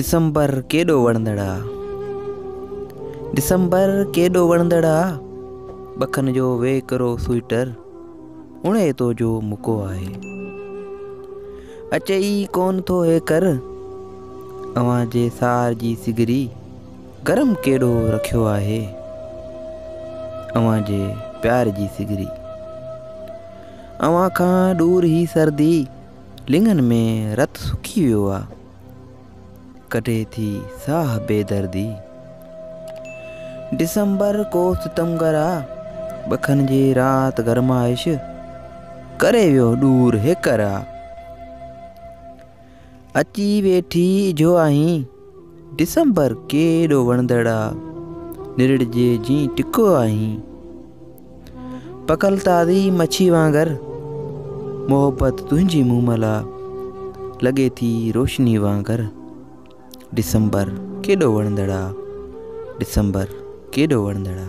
डिसंबर केॾो वणंदड़ा, डिसंबर केॾो वणंदड़ा, बखन जो वेकरो स्वेटर उणे तो जो मुको आहे। अचे ई कोन थो हे कर, अवां जे सार जी सिगरी गरम केॾो रखियो आहे। अवां जे प्यार जी सिगरी, अवां खां दूर ही सर्दी लिंगन में रत सुकी वियो आ। कढे थी साह बेदर्दी, डिसंबर को सितमगर आ, बखन जी रात गरमाइश करे वियो दूर हेकर आ। अची वेठी जो आहीं, डिसंबर केॾो वणंदड़ा, निरड़ जे जी टिको आहीं। पकल ताज़ी मच्छी वांगर मोहब्बत तुंहिंजी मूमला, लगे थी रोशनी वांगर। डिसंबर केॾो वणंदड़ा, डिसंबर केॾो वणंदड़ा।